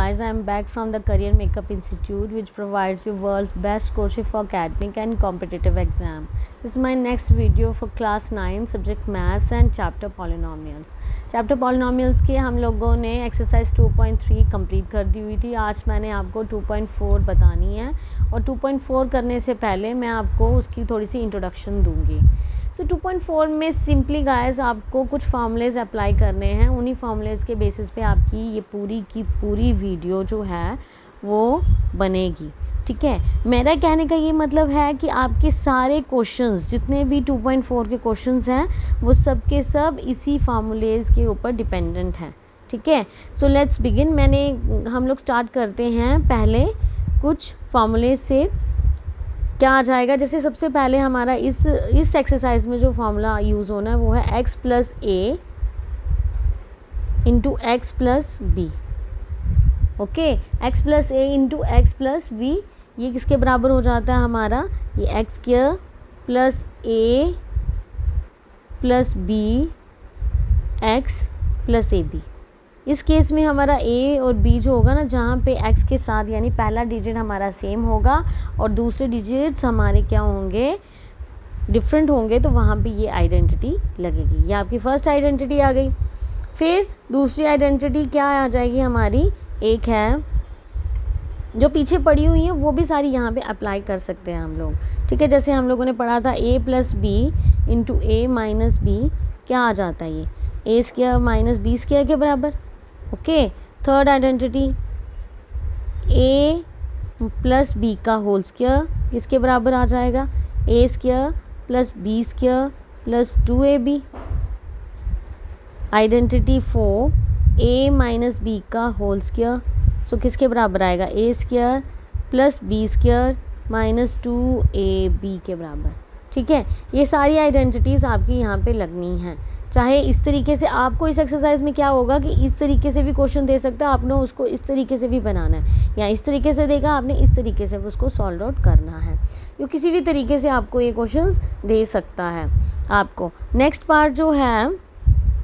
guys, I am back from the Career Makeup Institute, which provides you world's best coaching for academic and competitive exam. This is my next video for class 9 subject maths and chapter polynomials. Chapter polynomials के हम लोगों ने exercise 2.3 complete कर दी हुई थी. आज मैंने आपको 2.4 बतानी है और 2.4 करने से पहले मैं आपको उसकी थोड़ी सी इंट्रोडक्शन दूंगी. सो 2.4 में सिंपली गाइस आपको कुछ फार्मूलेज अप्लाई करने हैं. उन्हीं फार्मूलेज के बेसिस पे आपकी ये पूरी की पूरी वीडियो जो है वो बनेगी. ठीक है, मेरा कहने का ये मतलब है कि आपके सारे क्वेश्चंस जितने भी 2.4 के क्वेश्चंस हैं वो सब के सब इसी फार्मूलेज के ऊपर डिपेंडेंट हैं. ठीक है, सो लेट्स बिगिन. हम लोग स्टार्ट करते हैं पहले कुछ फार्मूलेज से. क्या आ जाएगा, जैसे सबसे पहले हमारा इस एक्सरसाइज में जो फार्मूला यूज़ होना है वो है x प्लस ए into x plus b. Okay, x plus ए इंटू एक्स प्लस वी, ये किसके बराबर हो जाता है हमारा, ये एक्स स्क्वायर प्लस ए प्लस बी एक्स प्लस ए बी. इस केस में हमारा a और b जो होगा ना, जहाँ पे x के साथ यानी पहला डिजिट हमारा सेम होगा और दूसरे डिजिट्स हमारे क्या होंगे, डिफरेंट होंगे, तो वहाँ पे ये आइडेंटिटी लगेगी. ये आपकी फर्स्ट आइडेंटिटी आ गई. फिर दूसरी आइडेंटिटी क्या आ जाएगी हमारी, एक है जो पीछे पड़ी हुई है वो भी सारी यहाँ पे अप्लाई कर सकते हैं हम लोग. ठीक है, जैसे हम लोगों ने पढ़ा था a plus B into A minus B, क्या आ जाता है ये ए स्क्वायर माइनस बी स्क्वायर के बराबर. Okay, third identity a plus B का होल स्क्वायर किसके बराबर आ जाएगा, A square plus B square plus 2ab. Identity 4 a minus B का होल स्क्वायर, सो किसके बराबर आएगा, A square plus B square minus 2ab के बराबर. ठीक है, ये सारी आइडेंटिटीज़ आपकी यहाँ पे लगनी हैं. चाहे इस तरीके से आपको इस एक्सरसाइज में क्या होगा कि इस तरीके से भी क्वेश्चन दे सकता है, आपने उसको इस तरीके से भी बनाना है, या इस तरीके से देगा आपने इस तरीके से उसको सॉल्व आउट करना है. यो किसी भी तरीके से आपको ये क्वेश्चंस दे सकता है आपको. नेक्स्ट पार्ट जो है,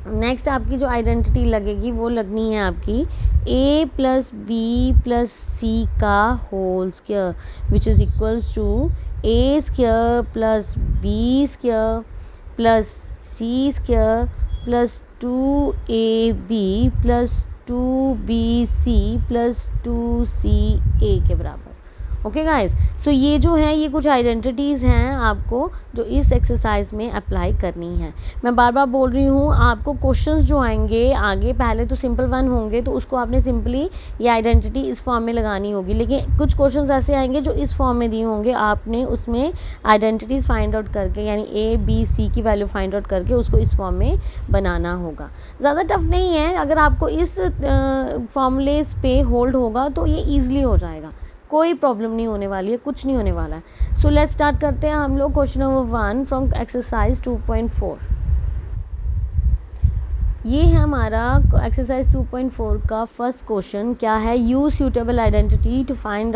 नेक्स्ट आपकी जो आइडेंटिटी लगेगी वो लगनी है आपकी a plus b plus c का whole square which is equals to A square plus B square plus c square plus 2ab plus 2bc plus 2ca के बराबर. ओके गाइस, सो ये जो है ये कुछ आइडेंटिटीज़ हैं आपको जो इस एक्सरसाइज में अप्लाई करनी है. मैं बार बार बोल रही हूँ, आपको क्वेश्चंस जो आएंगे आगे पहले तो सिंपल वन होंगे तो उसको आपने सिंपली ये आइडेंटिटी इस फॉर्म में लगानी होगी. लेकिन कुछ क्वेश्चंस ऐसे आएंगे जो इस फॉर्म में दिए होंगे, आपने उसमें आइडेंटिटीज़ फाइंड आउट करके यानी ए बी सी की वैल्यू फाइंड आउट करके उसको इस फॉर्म में बनाना होगा. ज़्यादा टफ नहीं है, अगर आपको इस फॉर्मूलेज पे होल्ड होगा तो ये ईजिली हो जाएगा, कोई प्रॉब्लम नहीं होने वाली है, कुछ नहीं होने वाला है. सो लेट्स स्टार्ट करते हैं हम लोग क्वेश्चन नंबर 1 फ्रॉम एक्सरसाइज 2.4. ये है हमारा एक्सरसाइज 2.4 का फर्स्ट क्वेश्चन. क्या है, use suitable identity to find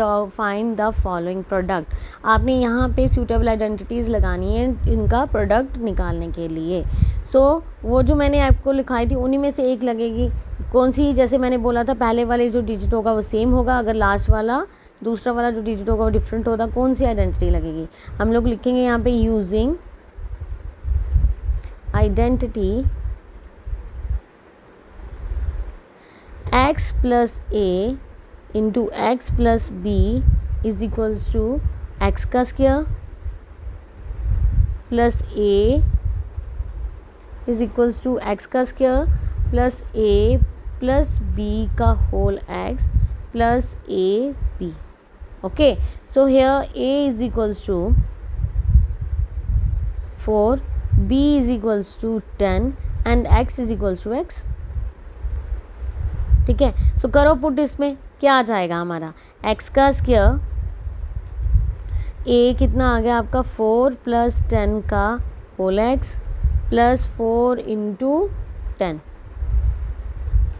the following product. आपने यहाँ पे सूटेबल आइडेंटिटीज़ लगानी है इनका प्रोडक्ट निकालने के लिए. सो वो जो मैंने आपको लिखाई थी उन्हीं में से एक लगेगी. कौन सी, जैसे मैंने बोला था पहले वाले जो डिजिट होगा वो सेम होगा, अगर लास्ट वाला दूसरा वाला जो डिजिट होगा वो डिफरेंट होगा, कौन सी आइडेंटिटी लगेगी. हम लोग लिखेंगे यहाँ पे using identity x plus A into x plus B is equals to X का square plus A is equals to X का स्क्वायर प्लस ए प्लस बी का whole X plus A B. Okay, so here a is equals to 4, b is equals to 10 and x is equals to x. ठीक है, सो करो put. इसमें क्या आ जाएगा हमारा, x का स्क्वायर, a कितना आ गया आपका 4 प्लस 10 का whole x plus 4 into 10.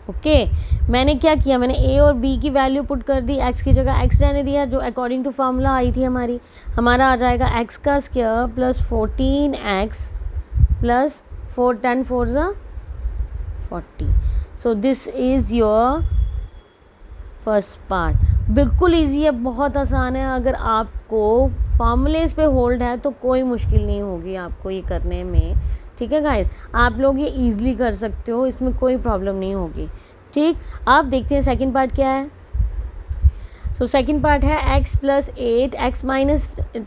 Okay, मैंने क्या किया, मैंने a और b की वैल्यू पुट कर दी, x की जगह x रहने दिया जो अकॉर्डिंग टू फार्मूला आई थी हमारा आ जाएगा x का स्क्वायर प्लस 14x प्लस 4 10 4 ज़ा 40. So this is your first part बिल्कुल इजी है, बहुत आसान है। अगर आपको फार्मूलेस पे होल्ड है तो कोई मुश्किल नहीं होगी आपको ये करने में, ठीक है गाइस। आप लोग ये इजीली कर सकते हो, इसमें कोई प्रॉब्लम नहीं होगी, ठीक। आप देखते हैं सेकंड पार्ट क्या है। सो सेकंड पार्ट है x + 8 x -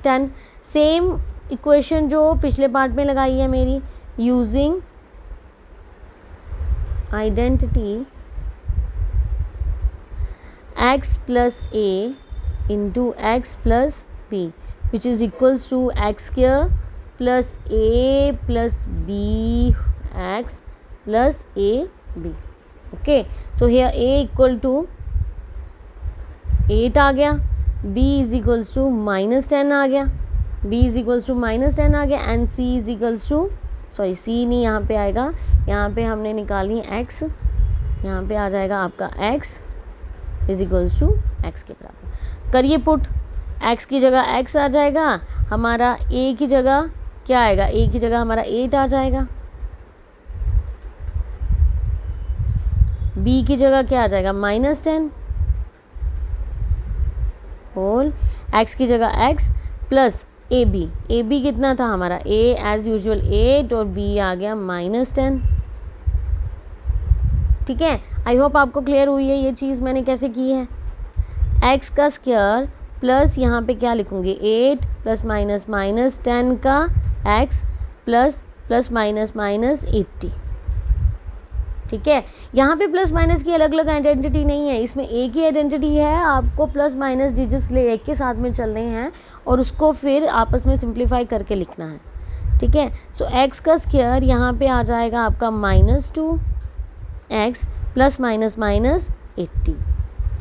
10। सेम इक्वेशन जो पिछले पार्ट में लगाई है मेरी, using identity x + a into x + b which is equals to x² plus a plus b x plus a b. Okay, so here a equal to 8 आ गया, b is equals to -10 आ गया, b is equals to -10 आ गया, and c is equals to sorry c नहीं यहाँ पे आएगा, यहाँ पे हमने निकाली है x, यहाँ पे आ जाएगा आपका x is equals to x के बराबर। करिए पुट, x की जगह x आ जाएगा, हमारा a की जगह क्या आएगा, a की जगह हमारा 8 आ जाएगा, b की जगह क्या आ जाएगा -10 होल, x की जगह x प्लस ए बी कितना था हमारा, a एज यूजुअल 8 और b आ गया -10, ठीक है। आई होप आपको क्लियर हुई है ये चीज़ मैंने कैसे की है। x का स्क्वायर प्लस यहाँ पे क्या लिखूँगी 8 प्लस माइनस 10 का x प्लस माइनस 80, ठीक है। यहाँ पे प्लस माइनस की अलग अलग आइडेंटिटी नहीं है, इसमें एक ही आइडेंटिटी है, आपको प्लस माइनस डिजिट्स ले एक के साथ में चलने हैं और उसको फिर आपस में सिंप्लीफाई करके लिखना है, ठीक है। सो x का स्क्वायर यहाँ पे आ जाएगा आपका -2x प्लस माइनस 80,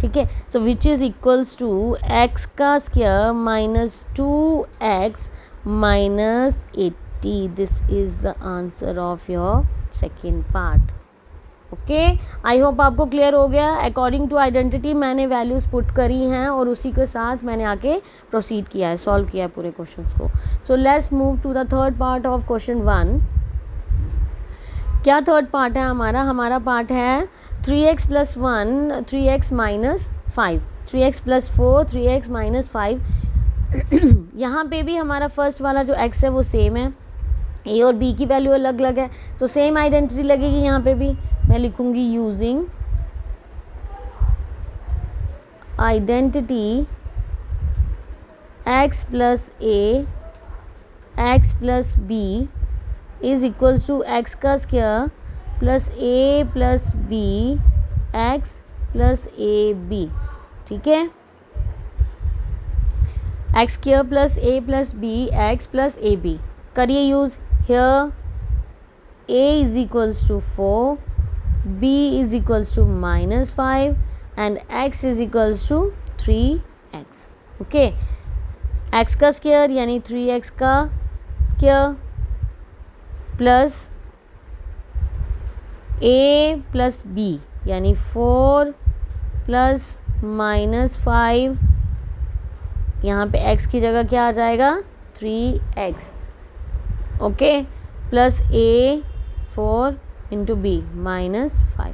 ठीक है। So which is equals to x का square -2x minus 80। This is the answer of your second part. Okay, I hope आपको क्लियर हो गया। अकॉर्डिंग टू आइडेंटिटी मैंने वैल्यूज़ पुट करी हैं और उसी के साथ मैंने आके प्रोसीड किया है, सॉल्व किया है पूरे क्वेश्चंस को। So let's move to the third part of question 1। क्या थर्ड पार्ट है हमारा पार्ट है 3x + 1 3x - 5, 3x + 4 3x - 5। यहाँ पे भी हमारा फर्स्ट वाला जो x है वो सेम है, a और b की वैल्यू अलग अलग है, तो सेम आइडेंटिटी लगेगी यहाँ पे भी। मैं लिखूँगी using identity x + a x + b is equals to x का square plus a plus b x plus A B, ठीक है। x स्क्वायर plus a plus b x plus A B करिए use. Here a is equals to 4, b is equals to -5 and x is equals to 3x। Okay, x का square यानी 3x का square plus a plus b यानी 4 plus -5, यहाँ पे x की जगह क्या आ जाएगा 3x, okay, plus a 4 into B -5,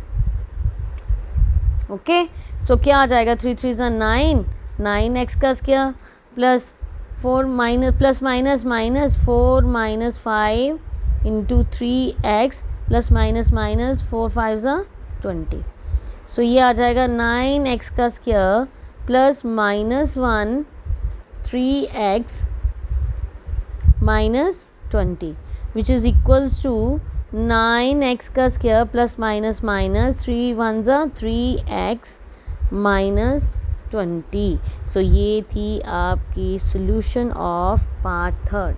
okay. So क्या आ जाएगा 3 3 9, 9x का square plus 4 plus minus 4 -5 into 3x plus minus 4 5 20। So ये आ जाएगा 9x का square plus -1 3x -20 which is equals to 9x का square plus minus 3 1 3x -20। So ये थी आपकी सॉल्यूशन ऑफ पार्ट थर्ड,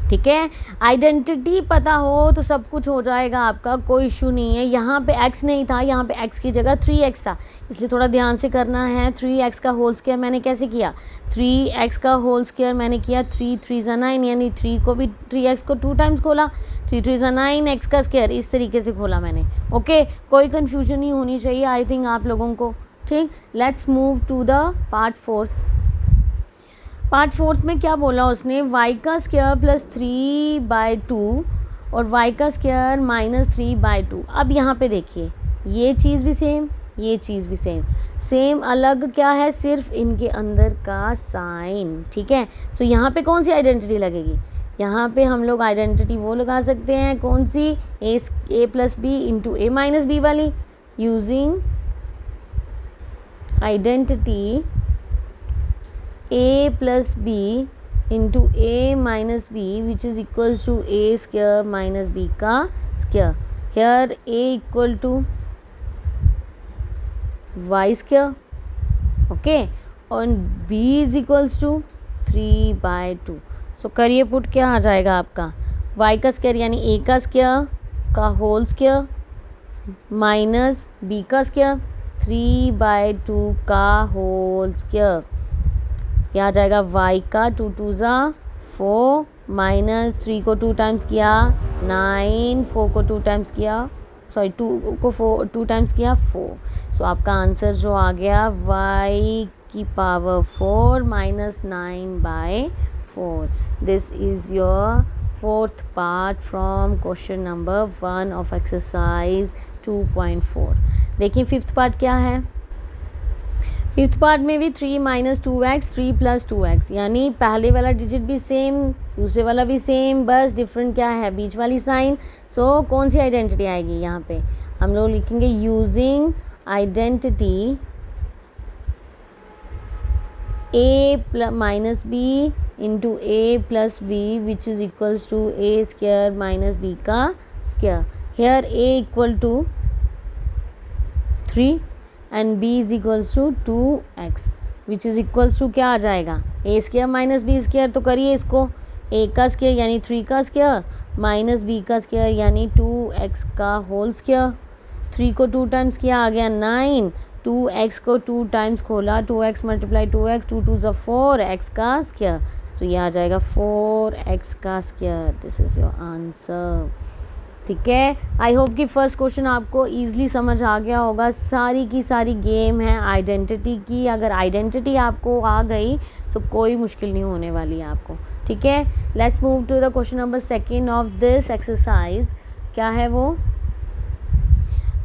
ठीक है। आइडेंटिटी पता हो तो सब कुछ हो जाएगा आपका, कोई इशू नहीं है। यहाँ पे x नहीं था, यहाँ पे x की जगह 3x था, इसलिए थोड़ा ध्यान से करना है। 3x का होल स्क्वायर मैंने कैसे किया, 3x का होल स्क्वायर मैंने किया 3 3 9 यानी 3 को भी 3x को 2 टाइम्स खोला, 3 3 9 x का स्क्वायर इस तरीके से खोला मैंने, ओके। कोई कन्फ्यूजन नहीं होनी चाहिए आई थिंक आप लोगों को, ठीक। Let's move to the part fourth. Part fourth में क्या बोला उसने, y का स्क्वायर प्लस 3/2 और y का स्क्वायर -3/2। अब यहाँ पे देखिए ये चीज़ भी सेम, ये चीज़ भी सेम सेम, अलग क्या है, सिर्फ इनके अंदर का साइन, ठीक है। सो यहाँ पे कौन सी आइडेंटिटी लगेगी, यहाँ पे हम लोग आइडेंटिटी वो लगा सकते हैं, कौन सी, ए plus B into A minus B वाली, using identity a plus b into a minus b which is equals to a square minus b का square. Here a equal to y square, okay, और b is equals to 3/2. So करिए put, क्या आ जाएगा आपका y का square यानी a का स्क्वायर का होल स्क्वायर माइनस b का स्क्वायर 3/2 का होल स्क्वायर, यह आ जाएगा y का 2 2 ज़ा 4 माइनस 3 को 2 टाइम्स किया 9, 4 को 2 टाइम्स किया, सॉरी 2 को 2 टाइम्स किया 4. सो आपका आंसर जो आ गया y की power 4 minus 9/4. This is your fourth part from question number 1 of exercise 2.4. देखिए फिफ्थ पार्ट क्या है. फिफ्थ पार्ट में भी 3 माइनस 2x 3 प्लस 2x, यानी पहले वाला डिजिट भी सेम, दूसरे वाला भी सेम, बस डिफरेंट क्या है, बीच वाली साइन. सो कौन सी आइडेंटिटी आएगी यहाँ पे, हम लोग लिखेंगे using identity a minus B into A plus B which is equals to A square minus B का square. Here a equal to 3 and b is equals to 2x which is equals to क्या आ जाएगा, A square minus B square. तो करिए इसको, a का square यानी 3 का स्क्वायर माइनस b का स्क्वायर यानी 2x का होल स्क्वायर. 3 को 2 टाइम्स किया आ गया 9, 2x को 2 टाइम्स खोला 2x मल्टीप्लाई 2x 2 2 ज़ा 4 x का स्क्वायर. सो ये आ जाएगा 4x का square. This is your answer. ठीक है, आई होप कि फर्स्ट क्वेश्चन आपको ईजिली समझ आ गया होगा. सारी की सारी गेम है आइडेंटिटी की. अगर आइडेंटिटी आपको आ गई तो कोई मुश्किल नहीं होने वाली है आपको. ठीक है, let's move to the question number 2 of this exercise. क्या है वो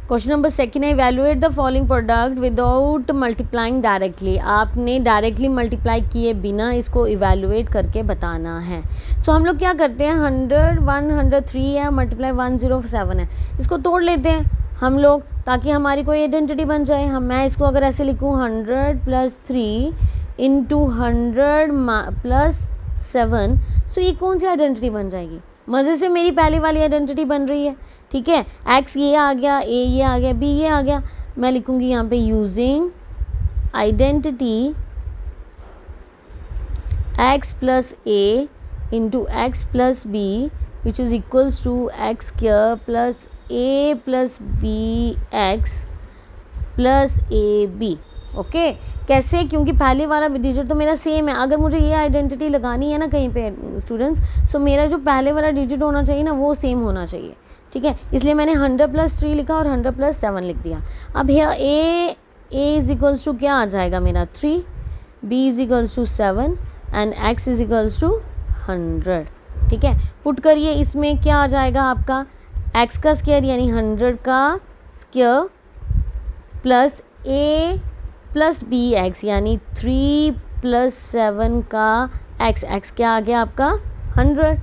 क्वेश्चन नंबर 2 है, evaluate the following product without multiplying directly. आपने डायरेक्टली मल्टीप्लाई किए बिना इसको इवैल्यूएट करके बताना है. सो हम लोग क्या करते हैं, 100 103 है मल्टीप्लाई 107 है, इसको तोड़ लेते हैं हम लोग ताकि हमारी कोई आइडेंटिटी बन जाए. मैं इसको अगर ऐसे लिखूँ 100 प्लस 3 इंटू 100 प्लस 7, सो ये कौन सी आइडेंटिटी बन जाएगी, मज़े से मेरी पहले वाली आइडेंटिटी बन रही है. ठीक है, x ये आ गया, a ये आ गया, b ये आ गया. मैं लिखूँगी यहाँ पे using identity x plus a into x plus B which is equals to x square plus a plus b x plus A B. Okay, कैसे, क्योंकि पहले वाला डिजिट तो मेरा सेम है. अगर मुझे ये आइडेंटिटी लगानी है ना कहीं पे स्टूडेंट्स, सो मेरा जो पहले वाला डिजिट होना चाहिए ना वो सेम होना चाहिए. ठीक है, इसलिए मैंने 100 प्लस 3 लिखा और 100 प्लस 7 लिख दिया. अब यहाँ a इज इक्वल्स टू क्या आ जाएगा मेरा 3, b is equals to 7 and x is equals to 100. ठीक है, पुट करिए, इसमें क्या आ जाएगा आपका x का स्क्वायर यानी 100 का square plus a plus b x यानी 3 प्लस 7 का x क्या आ गया आपका 100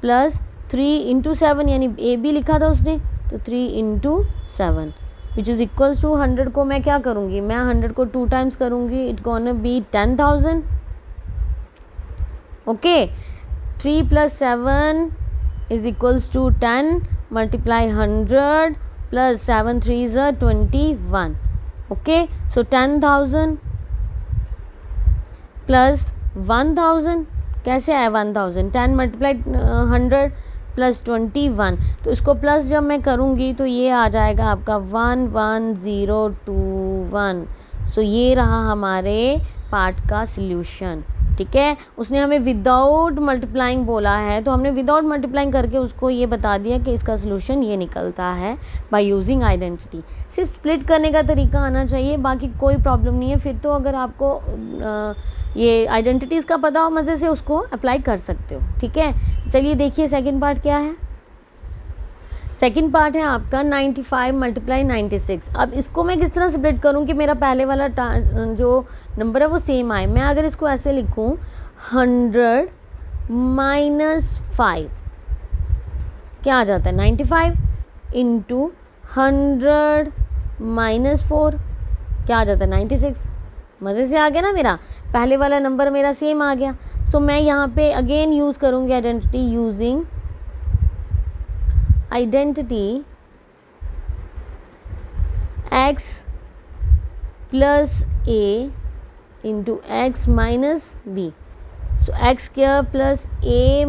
प्लस 3 इंटू 7 यानी ए बी लिखा था उसने, तो 3 into 7 which is equals to 100 को मैं क्या करूँगी, मैं 100 को 2 टाइम्स करूँगी, it gonna be 10,000. Okay, 3 plus 7 is equals to 10 multiply 100 plus 7 3 is 21. Okay, so 10,000 plus 1,000 कैसे आया 1000, 10 मल्टीप्लाई 100 प्लस 21, तो इसको प्लस जब मैं करूँगी तो ये आ जाएगा आपका 11021. सो ये रहा हमारे पार्ट का सल्यूशन. ठीक है, उसने हमें विदाउट मल्टीप्लाइंग बोला है तो हमने विदाउट मल्टीप्लाइंग करके उसको ये बता दिया कि इसका सलूशन ये निकलता है बाय यूजिंग आइडेंटिटी. सिर्फ स्प्लिट करने का तरीका आना चाहिए, बाकी कोई प्रॉब्लम नहीं है. फिर तो अगर आपको ये आइडेंटिटीज़ का पता हो मज़े से उसको अप्लाई कर सकते हो. ठीक है, चलिए देखिए सेकंड पार्ट क्या है. सेकंड पार्ट है आपका 95 मल्टीप्लाई 96। अब इसको मैं किस तरह स्प्लिट करूं कि मेरा पहले वाला जो नंबर है वो सेम आए। मैं अगर इसको ऐसे लिखूं 100 -5 क्या आ जाता है 95 इंटू 100 -4 क्या आ जाता है 96। मज़े से आ गया ना, मेरा पहले वाला नंबर मेरा सेम आ गया। सो मैं यहाँ पे अगेन यूज़ करूँगी identity, using identity x plus a into x minus b. So x square plus a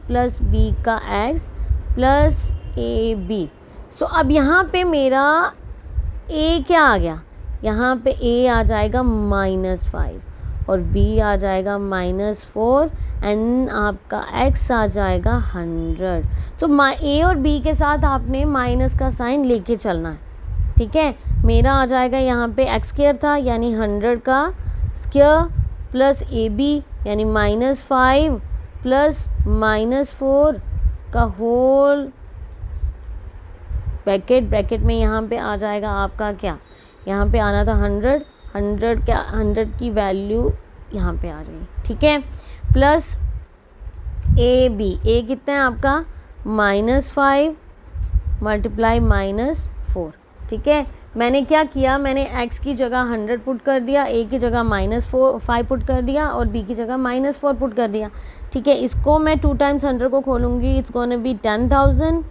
plus b का x प्लस ए बी। सो अब यहाँ पे मेरा a क्या आ गया, यहाँ पे a आ जाएगा -5 और b आ जाएगा -4 एंड आपका x आ जाएगा 100। तो a और b के साथ आपने माइनस का साइन लेके चलना है, ठीक है। मेरा आ जाएगा यहाँ पे x स्क्वायर था यानी 100 का स्क्वायर प्लस ए बी यानी -5 प्लस -4 का होल ब्रैकेट में यहाँ पे आ जाएगा आपका क्या, यहाँ पे आना था 100 की वैल्यू यहाँ पे आ रही, ठीक है। प्लस ए बी, ए कितना है आपका -5 मल्टीप्लाई -4, ठीक है। मैंने क्या किया, मैंने x की जगह 100 पुट कर दिया, a की जगह -5 पुट कर दिया और b की जगह -4 पुट कर दिया, ठीक है। इसको मैं 2 टाइम्स 100 को खोलूँगी, इट्स गोना बी 10,000,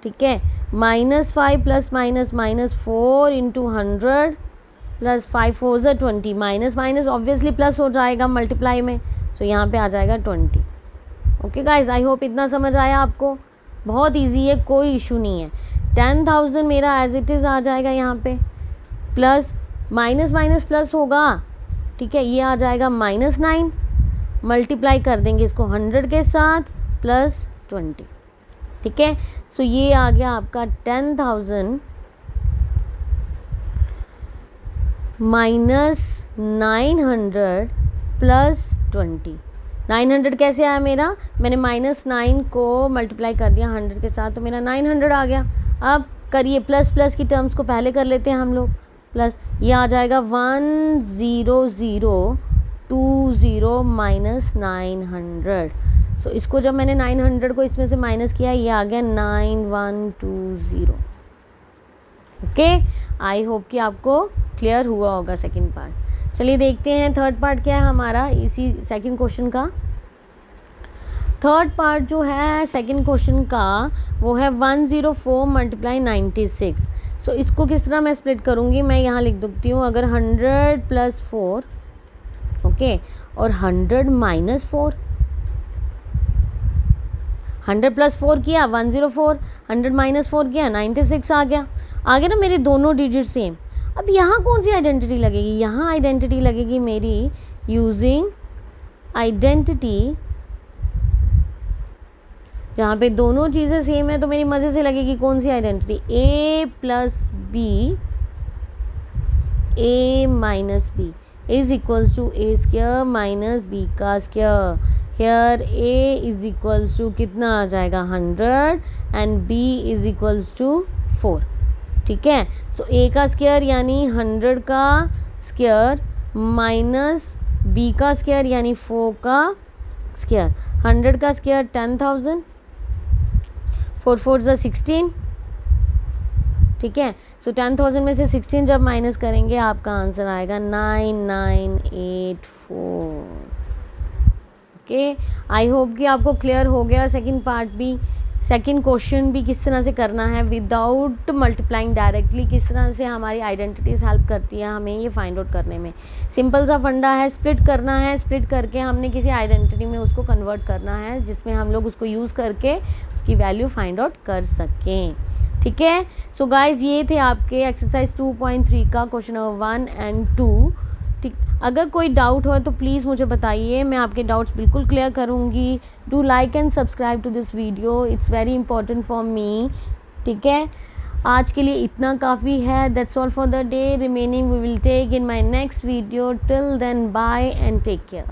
ठीक है। -5 प्लस -4 इंटू 100 प्लस 5 4 ज़ा 20, माइनस ऑब्वियसली प्लस हो जाएगा मल्टीप्लाई में, सो यहाँ पे आ जाएगा 20। ओके गाइज, आई होप इतना समझ आया आपको। बहुत इजी है, कोई इशू नहीं है। 10,000 मेरा एज इट इज़ आ जाएगा यहाँ पे, प्लस माइनस प्लस होगा, ठीक है। ये आ जाएगा -9, मल्टीप्लाई कर देंगे इसको 100 के साथ प्लस 20, ठीक है। सो ये आ गया आपका 10,000 -900 प्लस 20। 900 कैसे आया मेरा, मैंने -9 को मल्टीप्लाई कर दिया 100 के साथ तो मेरा 900 आ गया। अब करिए प्लस की टर्म्स को पहले कर लेते हैं हम लोग। प्लस ये आ जाएगा 10020 -900। सो इसको जब मैंने 900 को इसमें से माइनस किया, ये आ गया 9120। ओके, आई होप कि आपको क्लियर हुआ होगा सेकंड पार्ट। चलिए देखते हैं थर्ड पार्ट क्या है हमारा इसी सेकंड क्वेश्चन का। थर्ड पार्ट जो है सेकंड क्वेश्चन का वो है 104 मल्टीप्लाई 96। सो इसको किस तरह मैं स्प्लिट करूँगी, मैं यहाँ लिख देती हूँ। अगर 100 प्लस 4 ओके और 100 माइनस 4, 100 प्लस 4 किया 104, 100 माइनस 4 किया 96 आ गया ना मेरे दोनों डिजिट सेम। अब यहाँ कौन सी आइडेंटिटी लगेगी, यहाँ आइडेंटिटी लगेगी मेरी यूजिंग आइडेंटिटी, जहाँ पे दोनों चीज़ें सेम है तो मेरी मज़े से लगेगी कौन सी identity, a plus B a minus B is equals to a square minus b का square. Here a is equals to कितना आ जाएगा 100 and b is equals to 4, ठीक है। सो a का स्क्वायर यानी 100 का स्क्वायर माइनस b का स्क्वायर यानी 4 का स्क्वायर। 100 का स्क्वायर 10,000, 4 4 ज़ा 16, ठीक है। सो 10,000 में से 16 जब माइनस करेंगे आपका आंसर आएगा 9984। ओके, आई होप कि आपको क्लियर हो गया सेकंड पार्ट भी, सेकंड क्वेश्चन भी किस तरह से करना है विदाउट मल्टीप्लाइंग डायरेक्टली, किस तरह से हमारी आइडेंटिटीज हेल्प करती है हमें ये फाइंड आउट करने में। सिंपल सा फंडा है, स्प्लिट करना है, स्प्लिट करके हमने किसी आइडेंटिटी में उसको कन्वर्ट करना है जिसमें हम लोग उसको यूज़ करके उसकी वैल्यू फाइंड आउट कर सकें, ठीक है। सो गाइज ये थे आपके एक्सरसाइज 2.3 का क्वेश्चन नंबर 1 एंड 2, ठीक। अगर कोई डाउट हो तो प्लीज़ मुझे बताइए, मैं आपके डाउट्स बिल्कुल क्लियर करूँगी। Do like and subscribe to this video, it's very important for me, ठीक है। आज के लिए इतना काफ़ी है, that's all for the day, remaining we will take in my next video. Till then bye and take care.